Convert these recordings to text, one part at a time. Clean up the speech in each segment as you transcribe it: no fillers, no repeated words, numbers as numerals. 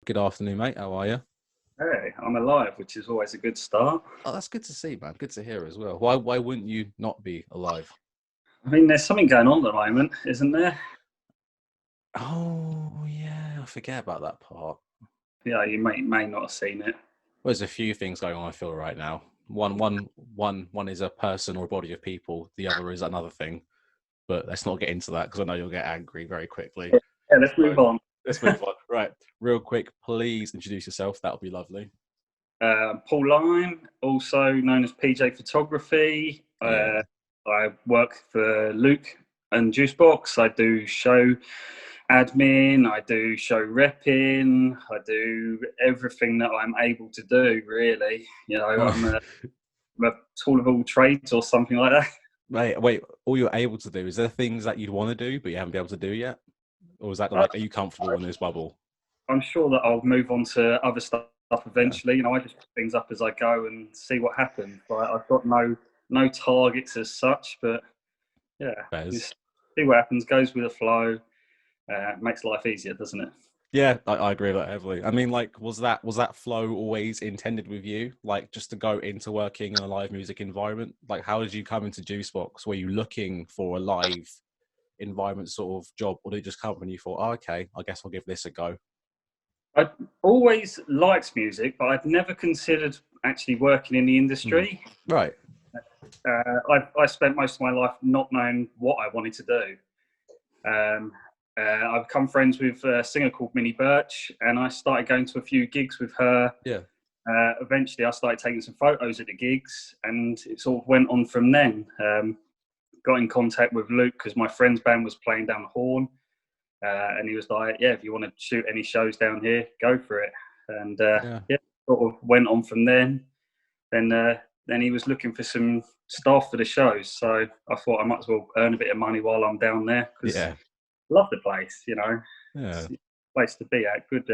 Good afternoon, mate. How are you? Hey, I'm alive, which is always a good start. Oh, that's good to see, man. Good to hear as well. Why wouldn't you not be alive? I mean, there's something going on at the moment, isn't there? Oh, yeah, I forget about that part. Yeah, you may not have seen it. Well, there's a few things going on, I feel, right now. One is a person or a body of people. The other is another thing. But let's not get into that because I know you'll get angry very quickly. Yeah, let's So move on. let's move on. Right, real quick, please introduce yourself. That would be lovely. Paul Lyme, also known as PJ Photography. Yeah. I work for Luke and Juicebox. I do show admin, I do show repping, I do everything that I'm able to do, really. You know, I'm a tool of all trades or something like that. Wait, all you're able to do, is there things that you'd want to do but you haven't been able to do yet? Or is that I, like, are you comfortable in this bubble? I'm sure that I'll move on to other stuff Yeah, eventually. You know, I just pick things up as I go and see what happens. Like, I've got no targets as such, but yeah, Bez. just see what happens. Goes with the flow. Makes life easier, doesn't it? Yeah, I agree with that heavily. I mean, like, was that flow always intended with you? Like, just to go into working in a live music environment? Like, how did you come into Juicebox? Were you looking for a live environment sort of job, or did it just come when you thought, oh, okay, I guess I'll give this a go? I always liked music, but I'd never considered actually working in the Hmm. industry. Right. I spent most of my life not knowing what I wanted to do. Um, I've become friends with a singer called Minnie Birch, and I started going to a few gigs with her. Yeah. Eventually, I started taking some photos at the gigs, and it sort of went on from then. Got in contact with Luke because my friend's band was playing down the Horn, and he was like, "Yeah, if you want to shoot any shows down here, go for it." And Yeah. yeah, sort of went on from then. Then he was looking for some staff for the shows, so I thought I might as well earn a bit of money while I'm down there because Yeah. I love the place. You know, Yeah. it's a place to be at. Good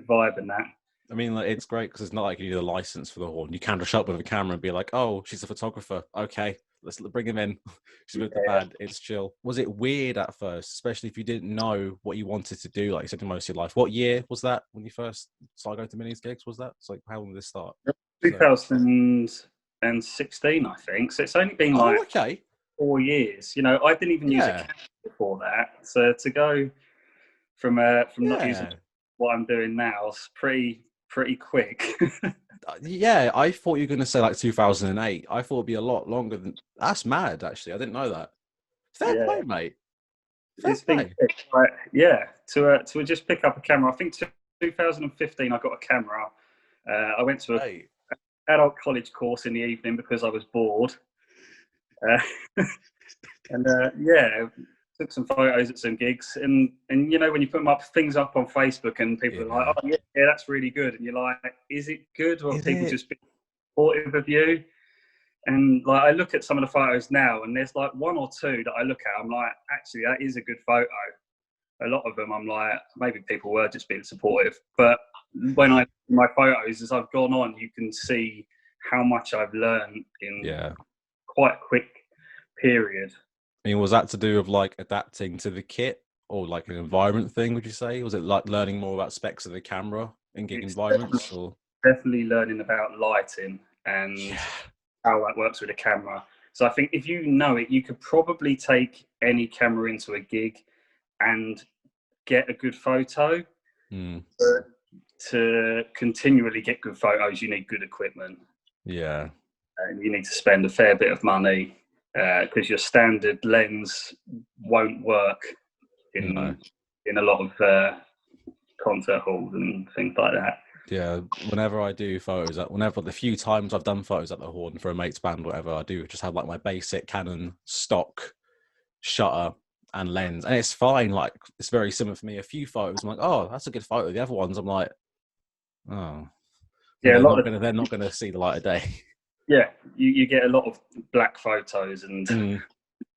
vibe and that. I mean, like, it's great because it's not like you need a license for the horn. You can just show up with a camera and be like, "Oh, she's a photographer. Okay, let's bring him in. She's with the Yeah, band. It's chill." Was it weird at first, especially if you didn't know what you wanted to do, like you said, in most of your life? What year was that when you first started going to minis gigs? Was that? It's like, how long did this start? So, 2016, I think. So it's only been oh, like okay, 4 years. You know, I didn't even use a yeah, camera before that. So to go from not using yeah, what I'm doing now is pretty quick. yeah. I thought you were gonna say like 2008. I thought it'd be a lot longer than. That's mad, actually. I didn't know that. Fair Yeah, play, mate. Fair it's been play. quick. Right, yeah, to just pick up a camera. I think 2015 I got a camera. I went to a Hey, adult college course in the evening because I was bored. Uh, and yeah, took some photos at some gigs, and you know when you put things up on Facebook and people are like, yeah. oh yeah, that's really good, and you're like, is it good or are Is people it? just being supportive of you? And like I look at some of the photos now, and there's like one or two that I look at, I'm like, actually that is a good photo. A lot of them, I'm like, maybe people were just being supportive, but when I my photos as I've gone on, you can see how much I've learned in Yeah. quite a quick period. I mean, was that to do with like adapting to the kit or like an environment thing, would you say? Was it like learning more about specs of the camera in gig It's environments or? definitely learning about lighting and Yeah. how that works with a camera. So I think if you know it, you could probably take any camera into a gig and get a good photo. Mm, But to continually get good photos, you need good equipment. yeah. And you need to spend a fair bit of money because your standard lens won't work No. in a lot of concert halls and things like that. Yeah. Whenever I do photos, whenever the few times I've done photos at the Horn for a mate's band, whatever, I do just have like my basic Canon stock shutter and lens, and it's fine. Like it's very similar for me. A few photos, I'm like, oh, that's a good photo. The other ones, I'm like, oh, and Yeah, a lot of they're not gonna see the light of day. yeah, you get a lot of black photos and Mm,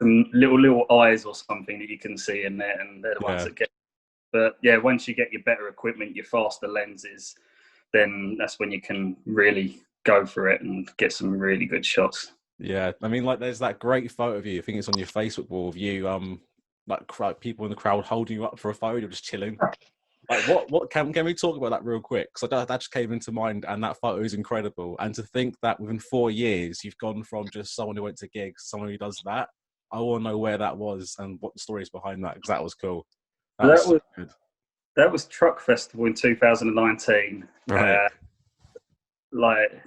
some little eyes or something that you can see in there, and they're the ones yeah. that get. But yeah, once you get your better equipment, your faster lenses, then that's when you can really go for it and get some really good shots. Yeah, I mean, like, there's that great photo of you. I think it's on your Facebook wall of you, like, people in the crowd holding you up for a photo. You're just chilling. Like, what can we talk about that real quick? Because that just came into mind, and that photo is incredible. And to think that within 4 years, you've gone from just someone who went to gigs, someone who does that. I want to know where that was and what the story is behind that, because that was cool. That was so good. That was Truck Festival in 2019. Right. Like,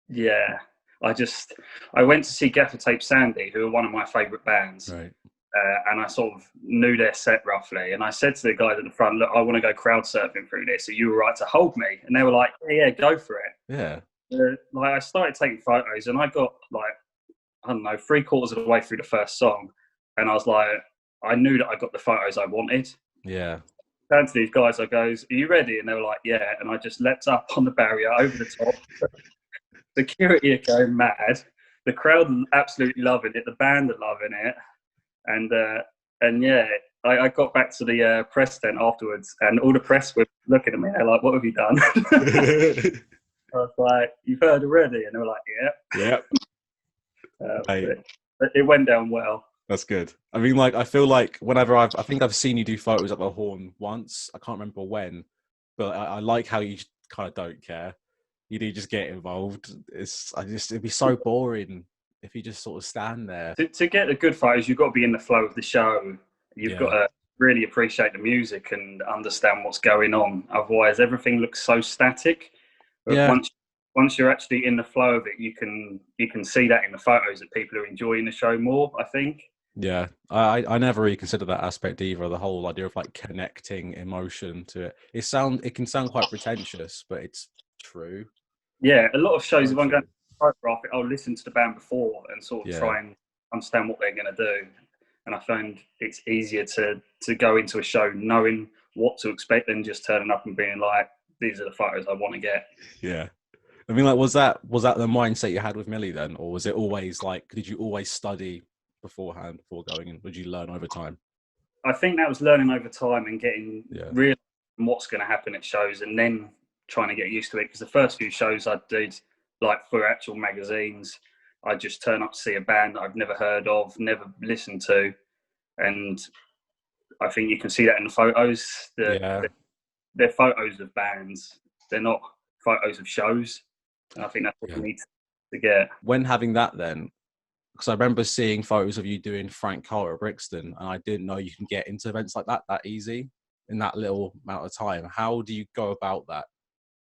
yeah, I went to see Gaffer Tape Sandy, who are one of my favourite bands. Right. And I sort of knew their set roughly. And I said to the guys at the front, look, I want to go crowd surfing through this. Are you all right to hold me? And they were like, yeah, go for it. Yeah. Like, I started taking photos, and I got like, I don't know, 3/4 of the way through the first song. And I was like, I knew that I got the photos I wanted. Yeah. I turned to these guys, I goes, are you ready? And they were like, yeah. And I just leapt up on the barrier over the top. Security are going mad. The crowd are absolutely loving it. The band are loving it. And yeah, I got back to the press tent afterwards, and all the press were looking at me. They're like, what have you done? I was like, you've heard already? And they were like, yeah. It went down well. That's good. I mean, like, I feel like whenever I think I've seen you do photos at the Horn once. I can't remember when, but I like how you kind of don't care. You do just get involved. It'd be so boring if you just sort of stand there. To get the good photos, you've got to be in the flow of the show. You've got to really appreciate the music and understand what's going on. Otherwise, everything looks so static. But once you're actually in the flow of it, you can see that in the photos that people are enjoying the show more, I think. Yeah, I never really considered that aspect either. The whole idea of like connecting emotion to it. It can sound quite pretentious, but it's true. Yeah, a lot of shows, if I'm going to photograph it, I'll listen to the band before and sort of try and understand what they're going to do. And I find it's easier to go into a show knowing what to expect than just turning up and being like, these are the photos I want to get. Yeah. I mean, like, was that the mindset you had with Millie then? Or was it always like, did you always study beforehand before going in? Did you learn over time? I think that was learning over time and getting real what's going to happen at shows, and then trying to get used to it. Because the first few shows I did, like for actual magazines, I just turn up to see a band that I've never heard of, never listened to, and I think you can see that in the photos. They're photos of bands. They're not photos of shows. And I think that's what you need to get. When having that then, because I remember seeing photos of you doing Frank Carter at Brixton, and I didn't know you can get into events like that easy in that little amount of time. How do you go about that?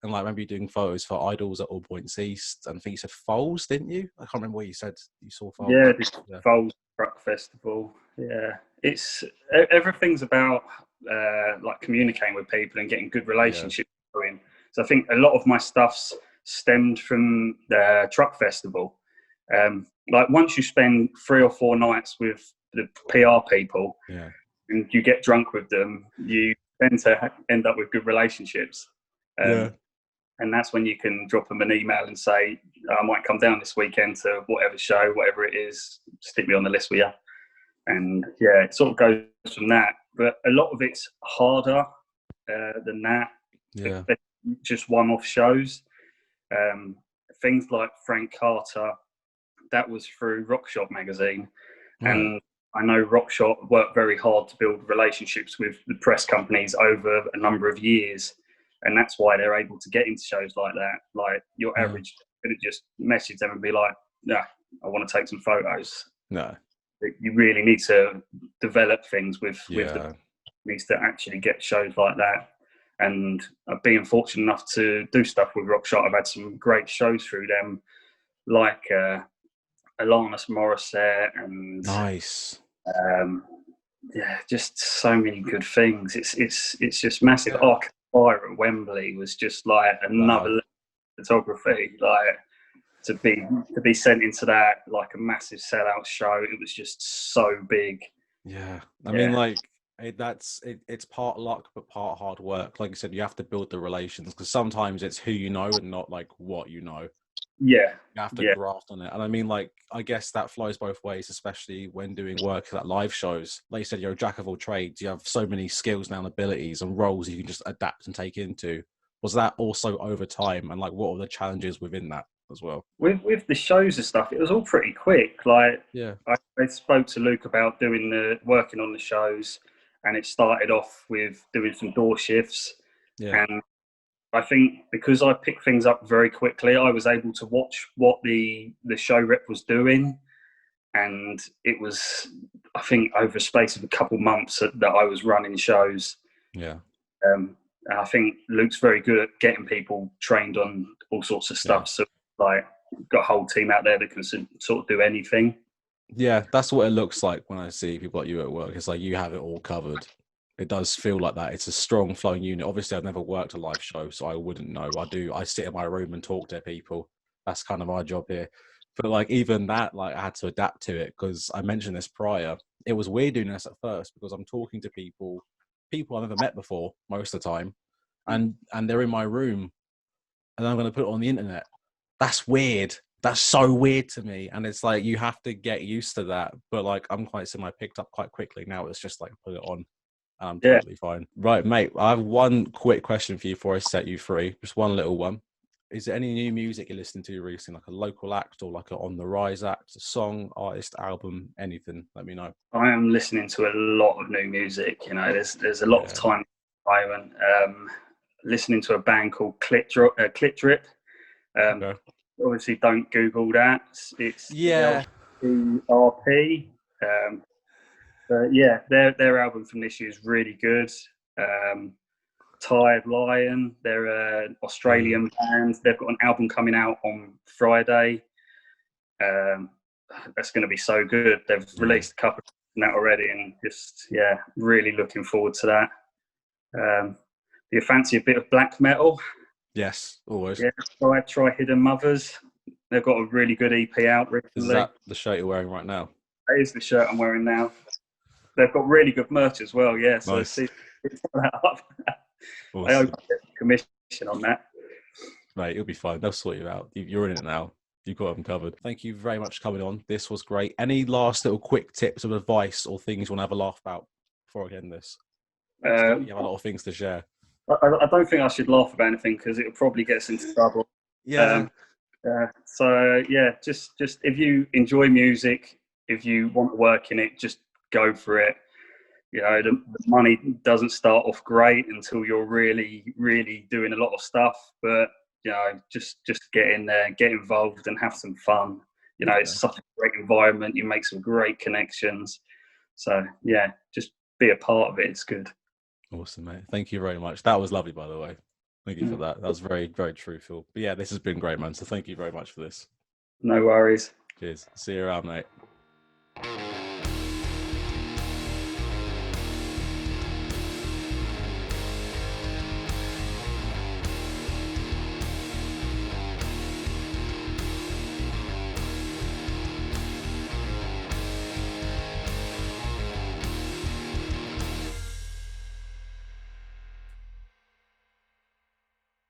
And like, I remember you doing photos for Idols at All Points East, and I think you said Foals, didn't you? I can't remember what you said. You saw Foals. Yeah, Foals Truck Festival. Yeah, it's everything's about like communicating with people and getting good relationships going. So I think a lot of my stuff's stemmed from the Truck Festival. Like once you spend 3 or 4 nights with the PR people, and you get drunk with them, you tend to end up with good relationships. And that's when you can drop them an email and say, I might come down this weekend to whatever show, whatever it is, stick me on the list with you. And it sort of goes from that. But a lot of it's harder than that. Yeah. They're just one-off shows. Things like Frank Carter, that was through Rock Shop magazine. And I know Rock Shop worked very hard to build relationships with the press companies over a number of years. And that's why they're able to get into shows like that. Like your average could just message them and be like, I want to take some photos. No. You really need to develop things with the needs to actually get shows like that. And being fortunate enough to do stuff with Rock Shot, I've had some great shows through them, like Alanis Morissette and nice. Just so many good things. It's just massive. Arc Fire at Wembley was just like another level of photography. Like to be sent into that, like a massive sellout show. It was just so big. Yeah, I mean, like it's part luck but part hard work. Like you said, you have to build the relations, because sometimes it's who you know and not like what you know. Yeah, you have to graft on it. And I mean, like, I guess that flows both ways, especially when doing work at live shows. Like you said, you're a jack of all trades. You have so many skills now and abilities and roles you can just adapt and take into. Was that also over time, and like what were the challenges within that as well? With the shows and stuff, it was all pretty quick. Like I spoke to Luke about working on the shows, and it started off with doing some door shifts. Yeah. And I think because I picked things up very quickly, I was able to watch what the show rep was doing, and it was, I think, over a space of a couple months that I was running shows. Yeah. And I think Luke's very good at getting people trained on all sorts of stuff. Yeah. So, like, got a whole team out there that can sort of do anything. Yeah, that's what it looks like when I see people like you at work. It's like you have it all covered. It does feel like that. It's a strong flowing unit. Obviously, I've never worked a live show, so I wouldn't know. I sit in my room and talk to people. That's kind of my job here. But like even that, like I had to adapt to it because I mentioned this prior. It was weird doing this at first because I'm talking to people I've never met before most of the time, and they're in my room, and I'm going to put it on the internet. That's weird. That's so weird to me. And it's like, you have to get used to that. But like, I'm quite similar. I picked up quite quickly. Now it's just like, put it on. And I'm totally fine. Right, mate. I have one quick question for you before I set you free. Just one little one. Is there any new music you're listening to recently? Like a local act or like a on the rise act, a song, artist, album, anything? Let me know. I am listening to a lot of new music. You know, there's a lot of time at the moment. Listening to a band called Clit Drip. Okay. Obviously, don't Google that. It's RP. But yeah, their album from this year is really good. Tired Lion, they're an Australian band. They've got an album coming out on Friday. That's going to be so good. They've released a couple of that already, and just really looking forward to that. Do you fancy a bit of black metal? Yes, always. Yeah, try Hidden Mothers. They've got a really good EP out recently. Is that the shirt you're wearing right now? That is the shirt I'm wearing now. They've got really good merch as well, yeah. So nice. see that up. Awesome. I hope I get a commission on that. Mate, it'll be fine. They'll sort you out. You're in it now. You've got them covered. Thank you very much for coming on. This was great. Any last little quick tips of advice or things you want to have a laugh about before I end this? You have a lot of things to share. I don't think I should laugh about anything because it'll probably get us into trouble. Yeah. So just if you enjoy music, if you want to work in it, just go for it. You know, the money doesn't start off great until you're really, really doing a lot of stuff. But you know, just get in there, get involved, and have some fun. You know, it's such a great environment. You make some great connections. So yeah, just be a part of it. It's good. Awesome, mate. Thank you very much. That was lovely, by the way. Thank you for that. That was very, very truthful. But yeah, this has been great, man. So thank you very much for this. No worries. Cheers. See you around, mate.